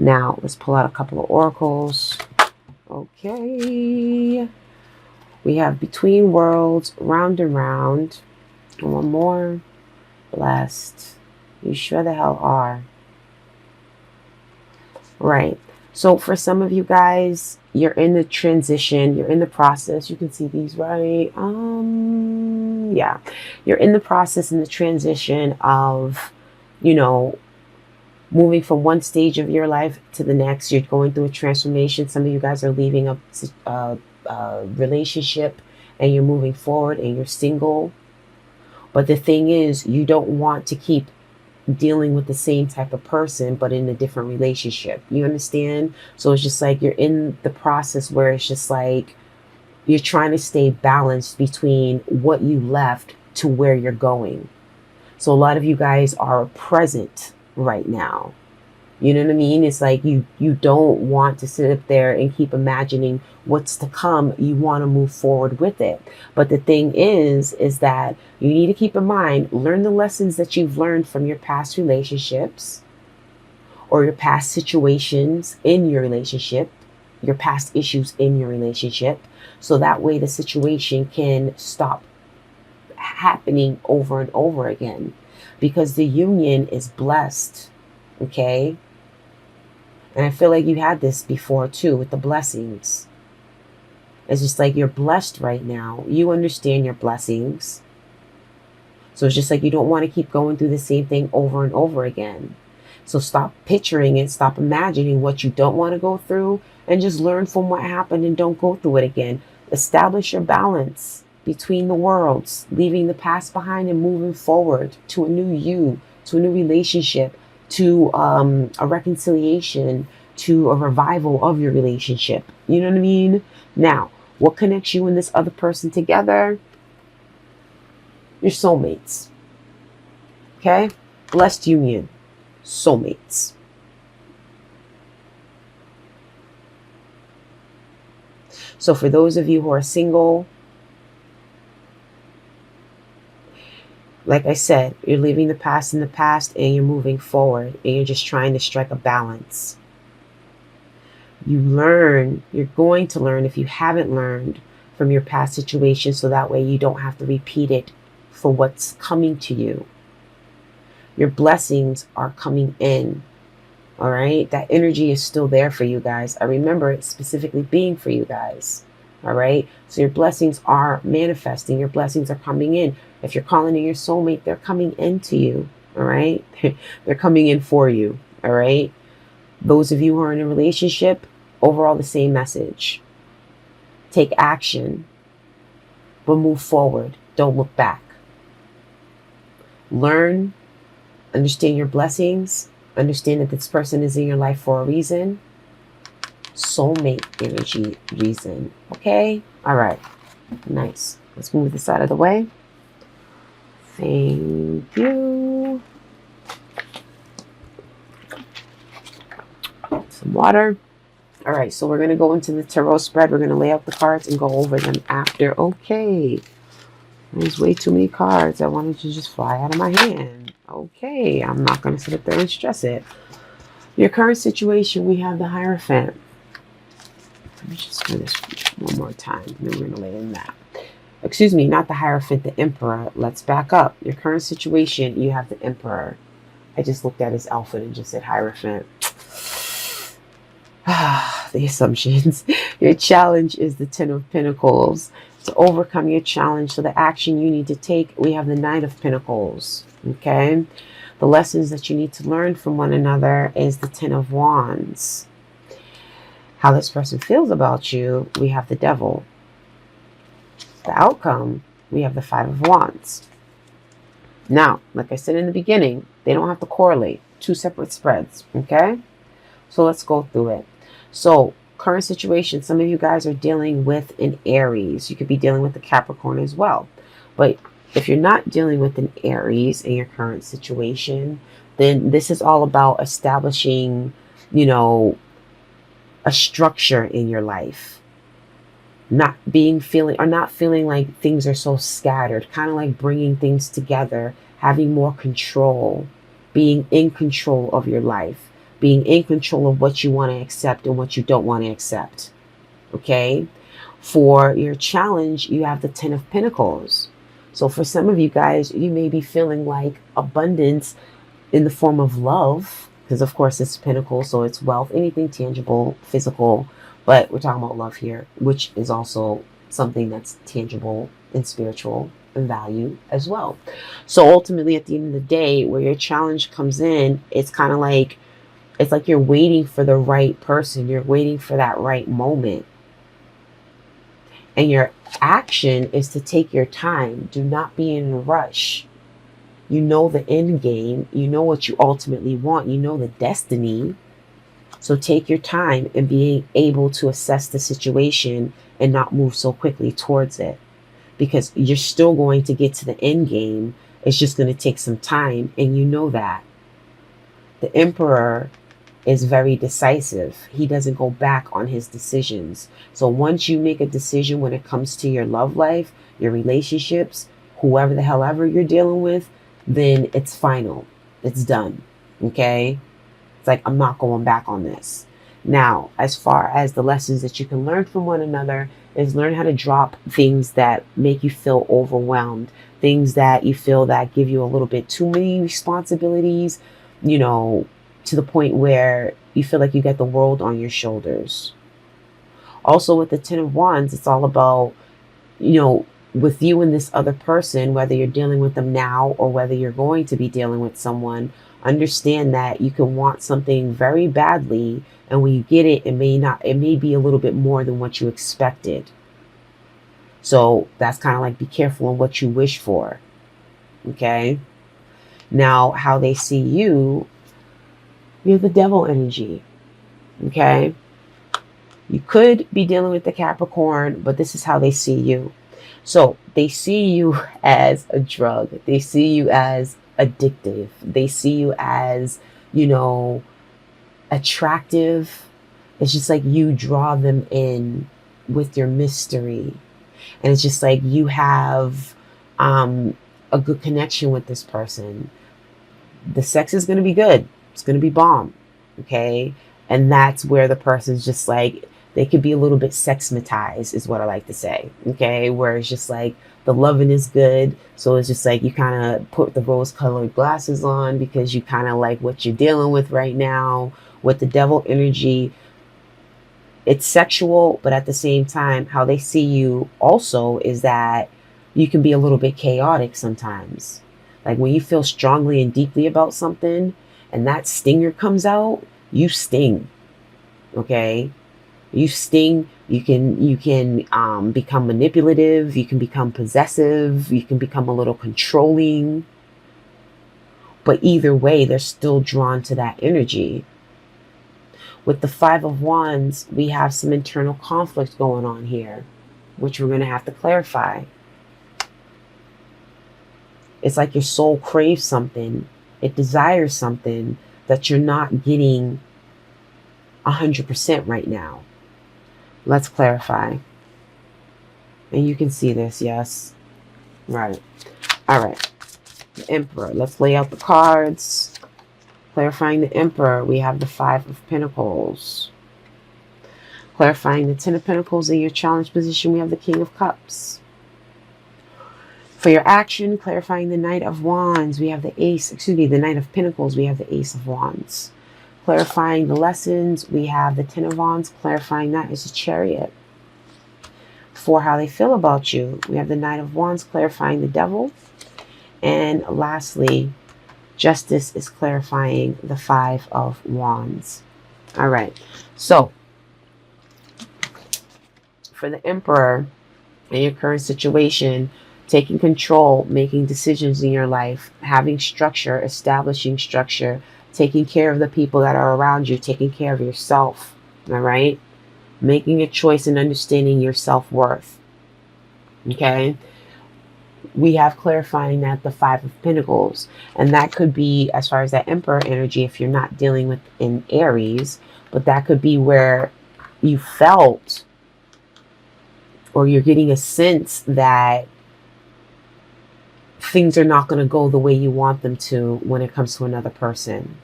Now, let's pull out a couple of oracles. Okay. We have Between Worlds, Round and Round. And one more. Blessed. You sure the hell are. Right. So for some of you guys, you're in the transition, you're in the process. You can see these, right? Yeah. You're in the process, in the transition of, you know, moving from one stage of your life to the next. You're going through a transformation. Some of you guys are leaving a relationship and you're moving forward and you're single. But the thing is, you don't want to keep dealing with the same type of person, but in a different relationship. You understand? So it's just like you're in the process where it's just like you're trying to stay balanced between what you left to where you're going. So a lot of you guys are present right now. You know what I mean? It's like you don't want to sit up there and keep imagining what's to come. You want to move forward with it. But the thing is that you need to keep in mind, learn the lessons that you've learned from your past relationships or your past situations in your relationship, your past issues in your relationship. So that way the situation can stop happening over and over again, because the union is blessed. Okay. And I feel like you had this before too with the blessings. It's just like you're blessed right now. You understand your blessings. So it's just like you don't want to keep going through the same thing over and over again. So stop picturing it. Stop imagining what you don't want to go through and just learn from what happened and don't go through it again. Establish your balance between the worlds, leaving the past behind and moving forward to a new you, to a new relationship, to a reconciliation, to a revival of your relationship. You know what I mean? Now, what connects you and this other person together? Your soulmates. Okay? Blessed union. Soulmates. So for those of you who are single, like I said, you're leaving the past in the past and you're moving forward and you're just trying to strike a balance. You're going to learn if you haven't learned from your past situation, so that way you don't have to repeat it for what's coming to you. Your blessings are coming in. All right. That energy is still there for you guys. I remember it specifically being for you guys. All right. So your blessings are manifesting. Your blessings are coming in. If you're calling in your soulmate, they're coming into you. All right. They're coming in for you. All right. Those of you who are in a relationship, overall the same message. Take action, but move forward. Don't look back. Learn, understand your blessings, understand that this person is in your life for a reason. Soulmate energy reason. Okay? All right. Nice. Let's move this out of the way. Thank you. Some water. All right, so we're going to go into the tarot spread. We're going to lay out the cards and go over them after. Okay. There's way too many cards. I wanted to just fly out of my hand. Okay, I'm not going to sit up there and stress it. Your current situation, we have the Hierophant. Let me just do this one more time. Then we're going to lay in that. Excuse me, not the Hierophant, the Emperor. Let's back up. Your current situation, you have the Emperor. I just looked at his outfit and just said Hierophant. The assumptions. Your challenge is the Ten of Pentacles. To overcome your challenge, so the action you need to take, we have the Knight of Pentacles. Okay? The lessons that you need to learn from one another is the Ten of Wands. How this person feels about you, we have the Devil. The outcome, we have the Five of Wands. Now, like I said in the beginning, they don't have to correlate. Two separate spreads. Okay? So let's go through it. So current situation, some of you guys are dealing with an Aries. You could be dealing with a Capricorn as well. But if you're not dealing with an Aries in your current situation, then this is all about establishing, a structure in your life. Not feeling like things are so scattered, kind of like bringing things together, having more control, being in control of your life. being in control of what you want to accept and what you don't want to accept. Okay? For your challenge, you have the 10 of Pentacles. So for some of you guys, you may be feeling like abundance in the form of love, because of course it's Pentacles, so it's wealth, anything tangible, physical, but we're talking about love here, which is also something that's tangible and spiritual and value as well. So ultimately, at the end of the day, where your challenge comes in, it's kind of like, it's like you're waiting for the right person. You're waiting for that right moment. And your action is to take your time. Do not be in a rush. You know the end game. You know what you ultimately want. You know the destiny. So take your time and being able to assess the situation and not move so quickly towards it. Because you're still going to get to the end game. It's just going to take some time. And you know that. The Emperor is very decisive. He doesn't go back on his decisions. So once you make a decision when it comes to your love life, your relationships, whoever the hell ever you're dealing with, then it's final. It's done. Okay? It's like, I'm not going back on this. Now, as far as the lessons that you can learn from one another, is learn how to drop things that make you feel overwhelmed, things that you feel that give you a little bit too many responsibilities, you know, to the point where you feel like you get the world on your shoulders. Also with the 10 of Wands, it's all about, you know, with you and this other person, whether you're dealing with them now or whether you're going to be dealing with someone, understand that you can want something very badly, and when you get it, it may be a little bit more than what you expected. So that's kind of like, be careful on what you wish for. Okay? Now, how they see you, you're the devil energy. Okay? You could be dealing with the Capricorn, but this is how they see you. So they see you as a drug. They see you as addictive. They see you as, you know, attractive. It's just like you draw them in with your mystery. And it's just like you have a good connection with this person. The sex is going to be good. It's going to be bomb. Okay? And that's where the person's just like, they could be a little bit sexmatized, is what I like to say. Okay? Where it's just like the loving is good. So it's just like you kind of put the rose-colored glasses on because you kind of like what you're dealing with right now. With the devil energy, it's sexual, but at the same time, how they see you also is that you can be a little bit chaotic sometimes. Like when you feel strongly and deeply about something and that stinger comes out, you sting. Okay? You sting. You can become manipulative. You can become possessive. You can become a little controlling. But either way, they're still drawn to that energy. With the 5 of Wands, we have some internal conflict going on here, which we're going to have to clarify. It's like your soul craves something. It desires something that you're not getting 100% right now. Let's clarify. And you can see this, yes. Right. All right. The Emperor. Let's lay out the cards. Clarifying the Emperor, we have the 5 of Pentacles. Clarifying the 10 of Pentacles in your challenge position, we have the King of Cups. For your action, clarifying the Knight of Wands, we have the the Knight of Pentacles, we have the Ace of Wands. Clarifying the lessons, we have the 10 of Wands. Clarifying that is a Chariot. For how they feel about you, we have the Knight of Wands, clarifying the Devil. And lastly, Justice is clarifying the 5 of Wands. All right. So, for the Emperor, in your current situation, taking control, making decisions in your life, having structure, establishing structure, taking care of the people that are around you, taking care of yourself, all right? Making a choice and understanding your self-worth, okay? We have clarifying that the 5 of Pentacles, and that could be, as far as that Emperor energy, if you're not dealing with in Aries, but that could be where you felt, or you're getting a sense that things are not going to go the way you want them to when it comes to another person.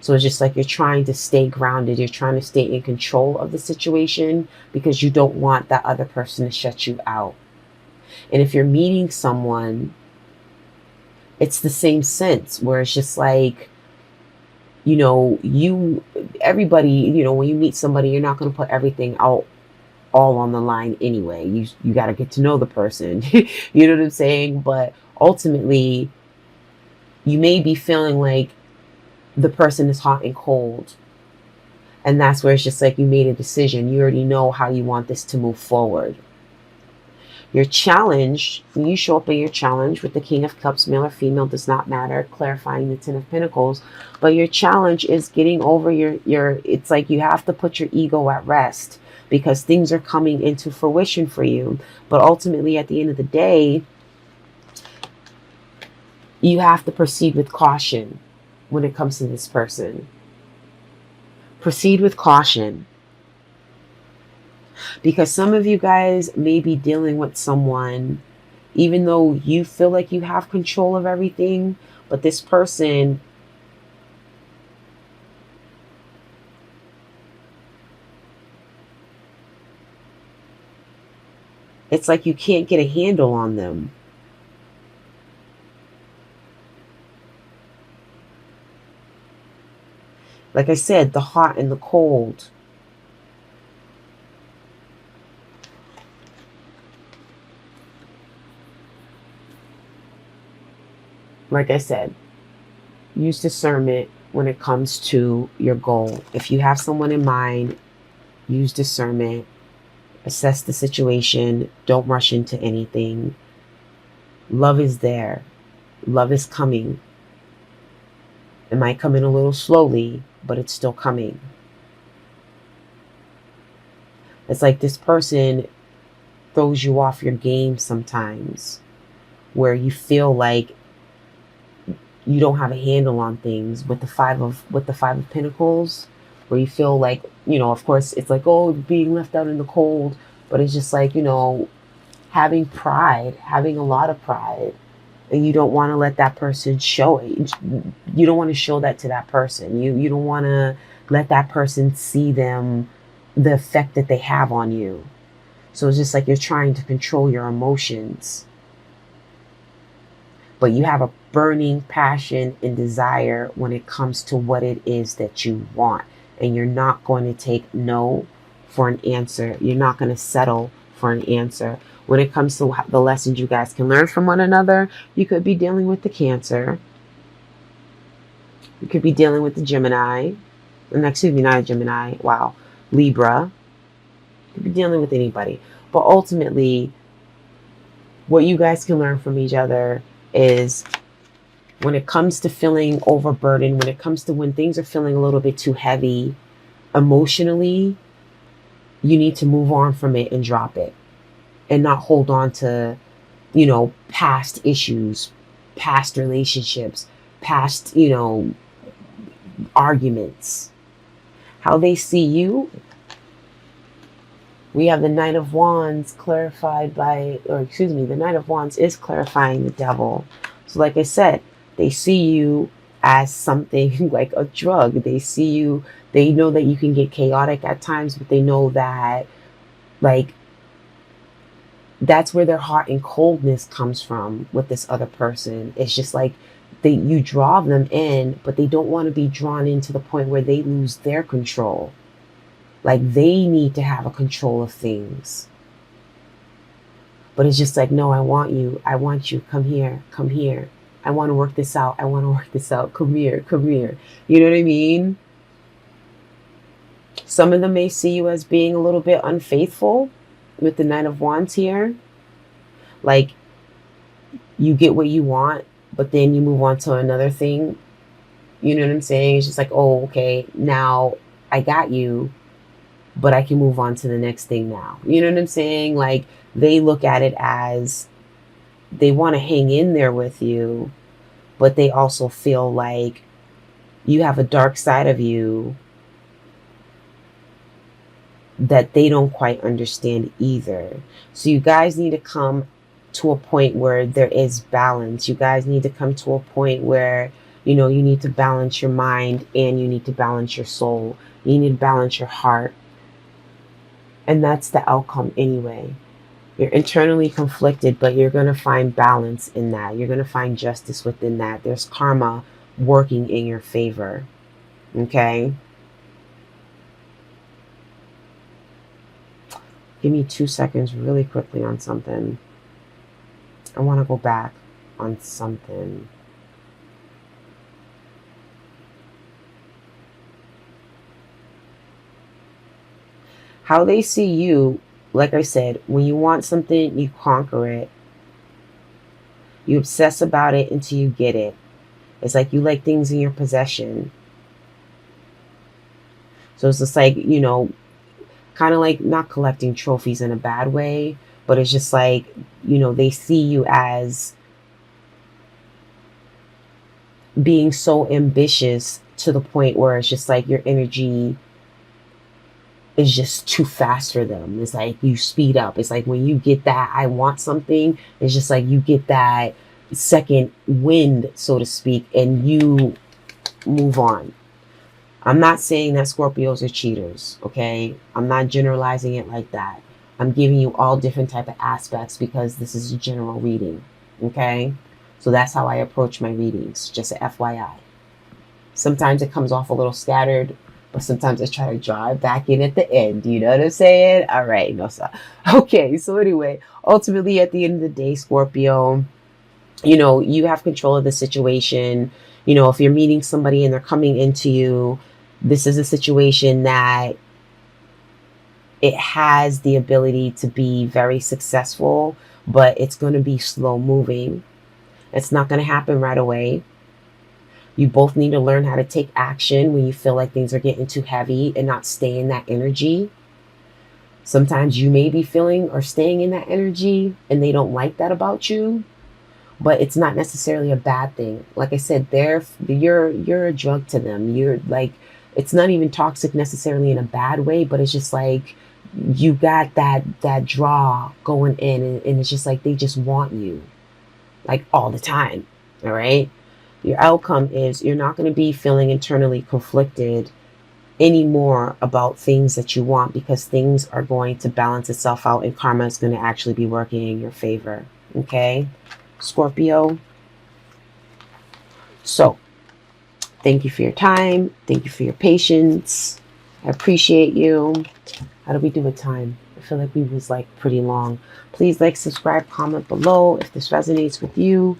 So it's just like you're trying to stay grounded. You're trying to stay in control of the situation because you don't want that other person to shut you out. And if you're meeting someone, it's the same sense where it's just like, everybody, when you meet somebody, you're not going to put everything out all on the line anyway. You got to get to know the person. You know what I'm saying? But ultimately, you may be feeling like the person is hot and cold. And that's where it's just like you made a decision. You already know how you want this to move forward. Your challenge, when you show up in your challenge with the King of Cups, male or female, does not matter, clarifying the Ten of Pentacles. But your challenge is getting over it's like you have to put your ego at rest because things are coming into fruition for you. But ultimately, at the end of the day, you have to proceed with caution when it comes to this person. Proceed with caution. Because some of you guys may be dealing with someone, even though you feel like you have control of everything, but this person, it's like you can't get a handle on them. Like I said, the hot and the cold. Like I said, use discernment when it comes to your goal. If you have someone in mind, use discernment. Assess the situation. Don't rush into anything. Love is there. Love is coming. It might come in a little slowly, but it's still coming. It's like this person throws you off your game sometimes, where you feel like you don't have a handle on things with the five of Pentacles, where you feel like, of course it's like, oh, being left out in the cold, but it's just like, having pride, having a lot of pride, and you don't want to let that person show it. You don't want to show that to that person. You don't want to let that person see the effect that they have on you. So it's just like you're trying to control your emotions. But you have a burning passion and desire when it comes to what it is that you want. And you're not going to take no for an answer. You're not going to settle for an answer. When it comes to the lessons you guys can learn from one another, you could be dealing with the Cancer. You could be dealing with the Gemini. Excuse me, not a Gemini. Wow. Libra. You could be dealing with anybody. But ultimately, what you guys can learn from each other is when it comes to feeling overburdened, when it comes to when things are feeling a little bit too heavy emotionally, you need to move on from it and drop it and not hold on to, past issues, past relationships, past, arguments. How they see you. We have the Knight of Wands the Knight of Wands is clarifying the Devil. So like I said, they see you as something like a drug. They see you, they know that you can get chaotic at times, but they know that, like, that's where their hot and coldness comes from with this other person. It's just like you draw them in, but they don't want to be drawn in to the point where they lose their control. Like they need to have a control of things. But it's just like, no, I want you. Come here. I want to work this out. Come here. You know what I mean? Some of them may see you as being a little bit unfaithful with the Knight of Wands here. Like you get what you want, but then you move on to another thing. You know what I'm saying? It's just like, oh, okay, now I got you, but I can move on to the next thing now. You know what I'm saying? Like they look at it as they want to hang in there with you, but they also feel like you have a dark side of you that they don't quite understand either. So you guys need to come to a point where there is balance. You guys need to come to a point where You know, you need to balance your mind and you need to balance your soul. You need to balance your heart. And that's the outcome anyway. You're internally conflicted, but you're going to find balance in that. You're going to find justice within that. There's karma working in your favor. Okay? Give me 2 seconds really quickly on something. I want to go back on something. How they see you, like I said, when you want something, you conquer it. You obsess about it until you get it. It's like you like things in your possession. So it's just like, you know, kind of like not collecting trophies in a bad way, but it's just like, you know, they see you as being so ambitious to the point where it's just like your energy is just too fast for them. It's like you speed up. It's like when you get that I want something, it's just like you get that second wind, so to speak, and you move on. I'm not saying that Scorpios are cheaters, okay? I'm not generalizing it like that. I'm giving you all different type of aspects because this is a general reading, okay? So that's how I approach my readings, just a FYI. Sometimes it comes off a little scattered, but sometimes I try to draw it back in at the end. You know what I'm saying? All right, no, sir. Okay, so anyway, ultimately at the end of the day, Scorpio, you know, you have control of the situation. You know, if you're meeting somebody and they're coming into you, this is a situation that it has the ability to be very successful, but it's going to be slow moving. It's not going to happen right away. You both need to learn how to take action when you feel like things are getting too heavy and not stay in that energy. Sometimes you may be feeling or staying in that energy and they don't like that about you, but it's not necessarily a bad thing. Like I said, you're a drug to them. You're like, it's not even toxic necessarily in a bad way, but it's just like you got that draw going in, and it's just like they just want you like all the time. All right. Your outcome is you're not going to be feeling internally conflicted anymore about things that you want, because things are going to balance itself out and karma is going to actually be working in your favor. Okay, Scorpio. So thank you for your time. Thank you for your patience. I appreciate you. How do we do with time? I feel like we was like pretty long. Please like, subscribe, comment below if this resonates with you.